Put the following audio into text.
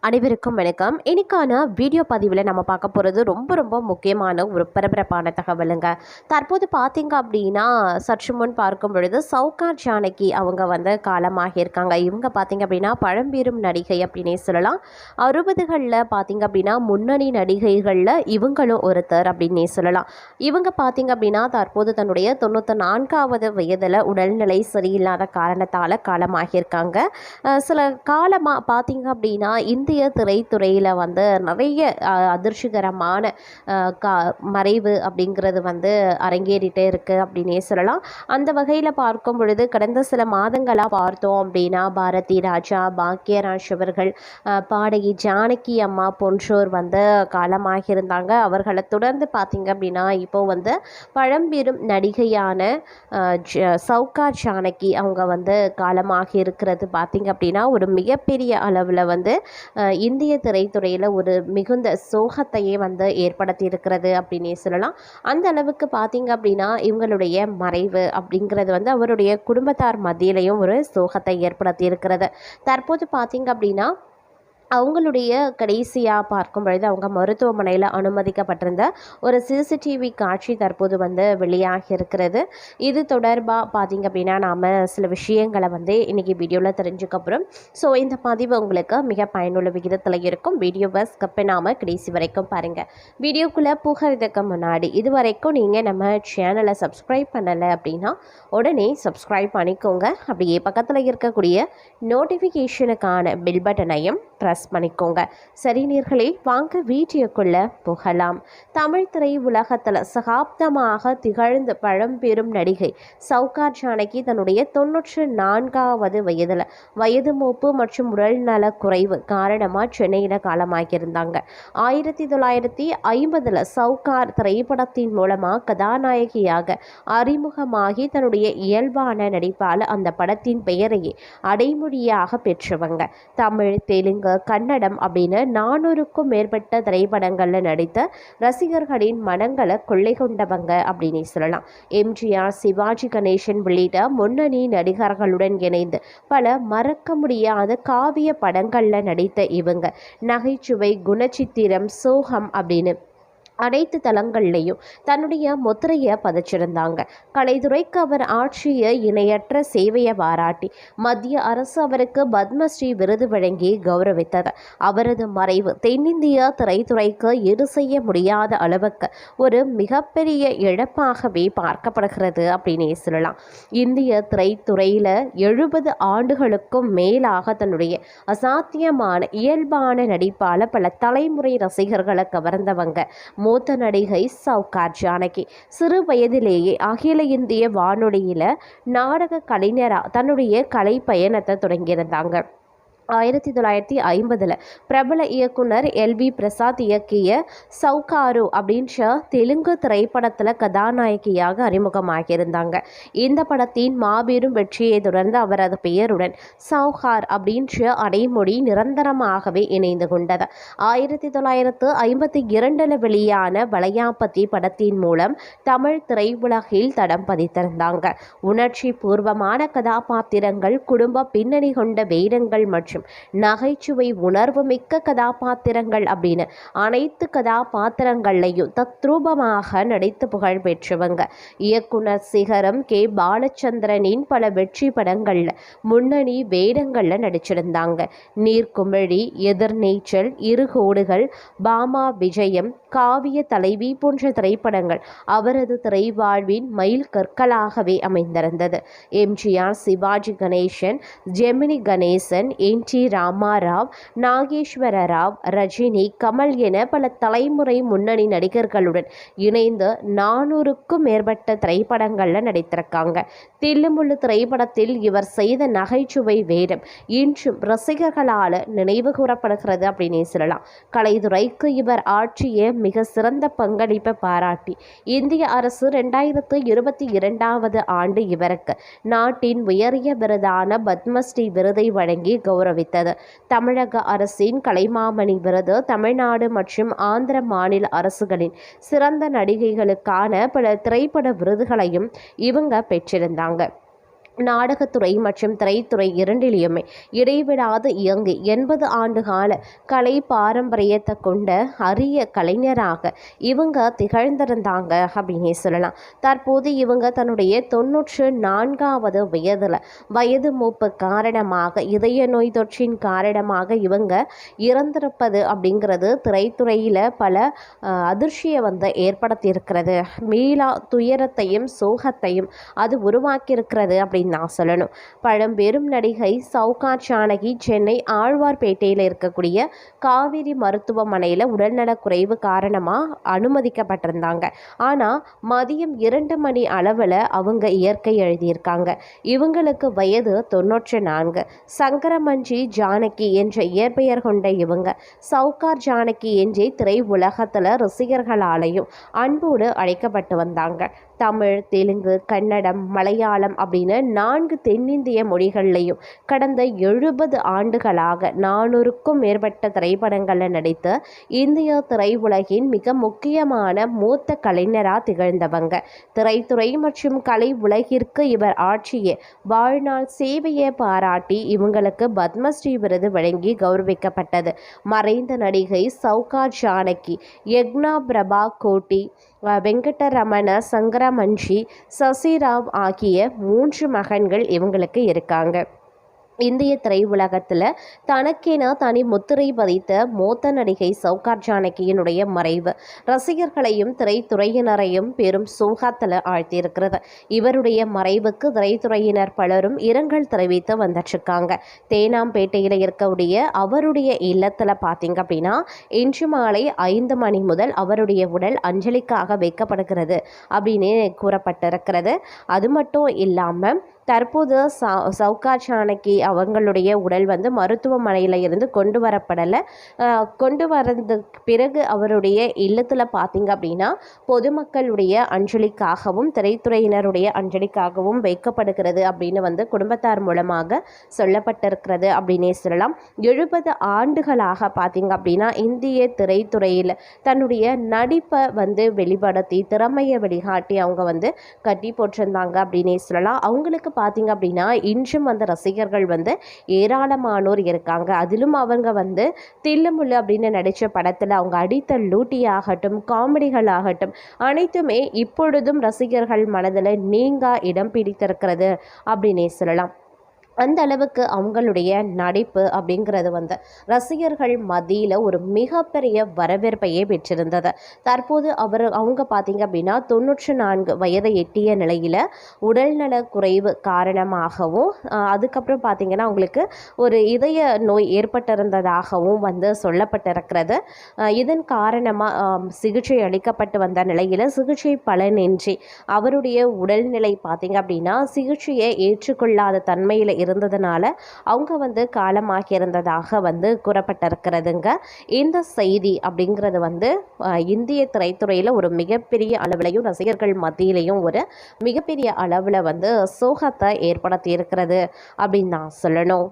அனைவருக்கும் வணக்கம். இன்னைக்கான வீடியோ பதிவில் நம்ம பார்க்க போகிறது ரொம்ப முக்கியமான ஒரு பரபரப்பான தகவலுங்க. தற்போது பார்த்தீங்க அப்படின்னா சற்று முன் பார்க்கும் பொழுது சௌகார் ஜானகி அவங்க காலமாக இருக்காங்க. இவங்க பார்த்தீங்க அப்படின்னா பழம்பெரும் நடிகை அப்படின்னே சொல்லலாம். 60களில் பார்த்தீங்க அப்படின்னா முன்னணி நடிகைகளில் இவங்களும் ஒருத்தர் அப்படின்னே சொல்லலாம். இவங்க பார்த்தீங்க அப்படின்னா தற்போது தன்னுடைய 94வது வயதில் உடல்நிலை சரியில்லாத காரணத்தால் காலமாகியிருக்காங்க. சில காலமாக பார்த்தீங்க அப்படின்னா இந்திய திரைத்துறையில் நிறைய அதிர்ச்சிகரமான மறைவு அப்படிங்கிறது அரங்கேறிட்டே இருக்குது அப்படின்னே சொல்லலாம். அந்த வகையில் பார்க்கும் பொழுது கடந்த சில மாதங்களாக பார்த்தோம் அப்படின்னா பாரதி ராஜா, பாக்யராஜ் அவர்கள், பாடகி ஜானகி அம்மா போன்றோர் காலமாக இருந்தாங்க. அவர்களை தொடர்ந்து பார்த்தீங்க அப்படின்னா இப்போது பழம்பெரும் நடிகையான சௌகார் ஜானகி அவங்க காலமாக இருக்கிறது பார்த்தீங்க அப்படின்னா ஒரு மிகப்பெரிய அளவில் இந்திய திரைத்துறையில் ஒரு மிகுந்த சோகத்தையே ஏற்படுத்தி இருக்கிறது அப்படின்னே சொல்லலாம். அந்த அளவுக்கு பார்த்தீங்க அப்படின்னா இவங்களுடைய மறைவு அப்படிங்கிறது அவருடைய குடும்பத்தார் மத்தியிலையும் ஒரு சோகத்தை ஏற்படுத்தி இருக்கிறது. தற்போது பார்த்தீங்க அப்படின்னா அவங்களுடைய கடைசியாக பார்க்கும் பொழுது அவங்க மருத்துவமனையில் அனுமதிக்கப்பட்டிருந்த ஒரு சிசிடிவி காட்சி தற்போது வெளியாகி இருக்கிறது. இது தொடர்பாக பார்த்திங்க அப்படின்னா நாம் சில விஷயங்களை இன்றைக்கி வீடியோவில் தெரிஞ்சுக்கப்புறம் இந்த பதிவு உங்களுக்கு மிக பயனுள்ள விகிதத்தில் இருக்கும். வீடியோவை ஸ்கிப் பண்ணாமல் கடைசி வரைக்கும் பாருங்கள். வீடியோக்குள்ளே புகிறதுக்கு முன்னாடி இது வரைக்கும் நீங்கள் நம்ம சேனலை சப்ஸ்கிரைப் பண்ணலை அப்படின்னா உடனே சப்ஸ்கிரைப் பண்ணிக்கோங்க. அப்படியே பக்கத்தில் இருக்கக்கூடிய நோட்டிஃபிகேஷனுக்கான பெல் பட்டனையும் ப்ரெஸ் பண்ணிக்கோங்க. சரி நேயர்களே, வாங்க வீடியோக்குள்ள போகலாம். தமிழ் திரை உலகத்தில் சகாப்தமாக திகழ்ந்த பழம்பெரும் நடிகை சௌகார் ஜானகி தன்னுடைய 94வது வயதில் வயது மூப்பு மற்றும் உடல் நல குறைவு காரணமாக சென்னையில் காலமாகியிருந்தாங்க. 1950 சௌகார் திரைப்படத்தின் மூலமாக கதாநாயகியாக அறிமுகமாகி தன்னுடைய இயல்பான நடிப்பால் அந்த படத்தின் பெயரையே அடைமொழியாக பெற்றவங்க. தமிழ், தெலுங்கு, கன்னடம் அப்படின்னு 400க்கும் மேற்பட்ட திரைப்படங்களில் நடித்த ரசிகர்களின் மனங்களை கொள்ளை கொண்டவங்க அப்படின்னு சொல்லலாம். எம்ஜிஆர், சிவாஜி கணேசன் உள்ளிட்ட முன்னணி நடிகர்களுடன் இணைந்து பல மறக்க முடியாத காவிய படங்களில் நடித்த இவங்க நகைச்சுவை, குணச்சித்திரம், சோகம் அப்படின்னு அனைத்து தளங்கள்லையும் தன்னுடைய முத்திரையை பதிச்சிருந்தாங்க. கலைத்துறைக்கு அவர் ஆற்றிய இணையற்ற சேவையை பாராட்டி மத்திய அரசு அவருக்கு பத்மஸ்ரீ விருது வழங்கி கௌரவித்தது. அவரது மறைவு தென்னிந்திய திரைத்துறைக்கு ஈடு செய்ய முடியாத அளவுக்கு ஒரு மிகப்பெரிய இழப்பாகவே பார்க்கப்படுகிறது அப்படின்னே சொல்லலாம். இந்திய திரைத்துறையில் 70 ஆண்டுகளுக்கும் மேலாக தன்னுடைய அசாத்தியமான இயல்பான நடிப்பால் பல தலைமுறை ரசிகர்களை கவர்ந்தவங்க மூத்த நடிகை சௌகார் ஜானகி. சிறு வயதிலேயே அகில இந்திய வானொலியில் நாடக கலைஞராக தன்னுடைய கலை பயணத்தை தொடங்கியிருந்தாங்க. 1950 பிரபல இயக்குனர் எல்வி பிரசாத் இயக்கிய சௌகாரு அப்படின்ற தெலுங்கு திரைப்படத்தில் கதாநாயகியாக அறிமுகமாகியிருந்தாங்க. இந்த படத்தின் மாபெரும் வெற்றியை தொடர்ந்து அவரது பெயருடன் சௌகார் அப்படின்ற அடைமொழி நிரந்தரமாகவே இணைந்து கொண்டது. 1952 வெளியான வளையாபதி படத்தின் மூலம் தமிழ் திரையுலகில் தடம் பதித்திருந்தாங்க. உணர்ச்சி பூர்வமான கதாபாத்திரங்கள், குடும்ப பின்னணி கொண்ட வேடங்கள் மற்றும் நகைச்சுவை உணர்வு மிக்க கதாபாத்திரங்கள் அப்படின்னு அனைத்து கதாபாத்திரங்களையும் தத்ரூபமாக நடித்து புகழ் பெற்றவங்க. இயக்குனர் சிகரம் கே பாலச்சந்திரனின் பல வெற்றி படங்கள்ல முன்னணி வேடங்கள்ல நடிச்சிருந்தாங்க. நீர்க்குமிழி, எதிர்நீச்சல், இருகோடுகள், பாமா விஜயம், காவிய தலைவி போன்ற திரைப்படங்கள் அவரது திரைவாழ்வின் மைல் கற்களாகவே அமைந்திருந்தது. எம்ஜிஆர், சிவாஜி கணேசன், ஜெமினி கணேசன், டி ராமாராவ், நாகேஸ்வர ராவ், ரஜினி, கமல் என பல தலைமுறை முன்னணி நடிகர்களுடன் இணைந்து 400க்கும் மேற்பட்ட திரைப்படங்களில் நடித்திருக்காங்க. தில்லுமுள்ளு திரைப்படத்தில் இவர் செய்த நகைச்சுவை வேடம் இன்றும் ரசிகர்களால் நினைவு கூறப்படுகிறது அப்படின்னு சொல்லலாம். கலைத்துறைக்கு இவர் ஆற்றிய மிக சிறந்த பங்களிப்பை பாராட்டி இந்திய அரசு 2022 ஆண்டு இவருக்கு நாட்டின் உயரிய விருதான பத்மஸ்ரீ விருதை வழங்கி கௌரவித்தார். தமிழக அரசின் கலைமாமணி விருது, தமிழ்நாடு மற்றும் ஆந்திர மாநில அரசுகளின் சிறந்த நடிகைகளுக்கான பல திரைப்பட விருதுகளையும் இவங்க பெற்றிருந்தாங்க. நாடகத்துறை மற்றும் திரைத்துறை இரண்டிலையுமே இடைவிடாது இயங்கி 80 ஆண்டு கால கலை பாரம்பரியத்தை கொண்ட அரிய கலைஞராக இவங்க திகழ்ந்திருந்தாங்க அப்படின்னே சொல்லலாம். தற்போது இவங்க தன்னுடைய 94வது வயது மூப்பு காரணமாக இதய நோய் தொற்றின் காரணமாக இவங்க இறந்திருப்பது அப்படிங்கிறது திரைத்துறையில் பல அதிர்ச்சியை ஏற்படுத்தியிருக்கிறது. மீளா துயரத்தையும் சோகத்தையும் அது உருவாக்கியிருக்கிறது அப்படின்னு நான் சொல்லணும். பழம்பெரும் நடிகை சௌகார் ஜானகி சென்னை ஆழ்வார்பேட்டையில் இருக்கக்கூடிய காவேரி மருத்துவமனையில் உடல்நலக் குறைவு காரணமாக அனுமதிக்கப்பட்டிருந்தாங்க. ஆனால் மதியம் 2 மணி அளவில் அவங்க இயற்கை எழுதியிருக்காங்க. இவங்களுக்கு வயது 94. சங்கரமஞ்சி ஜானகி என்ற இயற்பெயர் கொண்ட இவங்க சௌகார் ஜானகி என்றே திரை உலகத்தில் ரசிகர்களாலையும் அன்போடு அழைக்கப்பட்டு வந்தாங்க. தமிழ், தெலுங்கு, கன்னடம், மலையாளம் அப்படின்னு 4 தென்னிந்திய மொழிகள்லையும் கடந்த 70 ஆண்டுகளாக 400க்கும் மேற்பட்ட திரைப்படங்களில் நடித்து இந்திய திரையுலகின் மிக முக்கியமான மூத்த கலைஞராக திகழ்ந்தவங்க. திரைத்துறை மற்றும் கலை உலகிற்கு இவர் ஆற்றிய வாழ்நாள் சேவையை பாராட்டி இவங்களுக்கு பத்மஸ்ரீ விருது வழங்கி கௌரவிக்கப்பட்டது. மறைந்த நடிகை சௌகார் ஜானகி, யக்னா பிரபா கோட்டி, வெங்கடரமண, சங்கரமஞ்சி, சசிராவ் ஆகிய 3 மகன்கள் இவங்களுக்கு இருக்காங்க. இந்திய திரையுலகத்தில் தனக்கென தனி முத்திரை பதித்த மூத்த நடிகை சௌகார் ஜானகியினுடைய மறைவு ரசிகர்களையும் திரைத்துறையினரையும் பெரும் சோகத்தில் ஆழ்த்தியிருக்கிறது. இவருடைய மறைவுக்கு திரைத்துறையினர் பலரும் இரங்கல் தெரிவித்து வந்துட்டுருக்காங்க. தேனாம்பேட்டையில் இருக்கக்கூடிய அவருடைய இல்லத்தில் பார்த்தீங்க அப்படின்னா இன்று மாலை 5 மணி முதல் அவருடைய உடல் அஞ்சலிக்காக வைக்கப்படுகிறது அப்படின்னு கூறப்பட்டிருக்கிறது. அது மட்டும் இல்லாமல் தற்போது சௌகார் ஜானகி அவங்களுடைய உடல் மருத்துவமனையில் இருந்து கொண்டு வரதுக்கு பிறகு அவருடைய இல்லத்தில் பார்த்திங்க அப்படின்னா பொதுமக்களுடைய அஞ்சலிக்காகவும் திரைத்துறையினருடைய அஞ்சலிக்காகவும் வைக்கப்படுகிறது அப்படின்னு குடும்பத்தார் மூலமாக சொல்லப்பட்டிருக்கிறது அப்படின்னே சொல்லலாம். 70 ஆண்டுகளாக பார்த்திங்க அப்படின்னா இந்திய திரைத்துறையில் தன்னுடைய நடிப்பை வெளிப்படுத்தி திறமையை வெளிக்காட்டி அவங்க கட்டி போட்டிருந்தாங்க அப்படின்னே சொல்லலாம். அவங்களுக்கு பார்த்தீங்க அப்படின்னா இன்றும் ரசிகர்கள் ஏராளமானோர் இருக்காங்க. அதிலும் அவங்க தில்லுமுள்ளு அப்படின்னு நடித்த படத்தில் அவங்க அடித்த லூட்டி ஆகட்டும், காமெடிகள் ஆகட்டும் அனைத்துமே இப்பொழுதும் ரசிகர்கள் மனதில் நீங்கா இடம் பிடித்திருக்கிறது அப்படின்னே சொல்லலாம். அந்த அளவுக்கு அவங்களுடைய நடிப்பு அப்படிங்கிறது ரசிகர்கள் மத்தியில் ஒரு மிகப்பெரிய வரவேற்பையே பெற்றிருந்தது. தற்போது அவங்க பார்த்தீங்க அப்படின்னா 94 வயதை எட்டிய நிலையில் உடல்நல குறைவு காரணமாகவும் அதுக்கப்புறம் பார்த்திங்கன்னா அவங்களுக்கு ஒரு இதய நோய் ஏற்பட்டிருந்ததாகவும் சொல்லப்பட்டிருக்கிறது. இதன் காரணமாக சிகிச்சை அளிக்கப்பட்டு வந்த நிலையில் சிகிச்சை பலனின்றி அவருடைய உடல்நிலை பார்த்திங்க அப்படின்னா சிகிச்சையை ஏற்றுக்கொள்ளாத தன்மையில் இருந்ததுனால அவங்க காலமாகி இருந்ததாக கூறப்பட்டிருக்கிறதுங்க. இந்த செய்தி அப்படிங்கிறது இந்திய திரைத்துறையில் ஒரு மிகப்பெரிய அளவிலையும் ரசிகர்கள் மத்தியிலையும் ஒரு மிகப்பெரிய அளவில் சோகத்தை ஏற்படுத்தி இருக்கிறது அப்படின்னு நான் சொல்லணும்.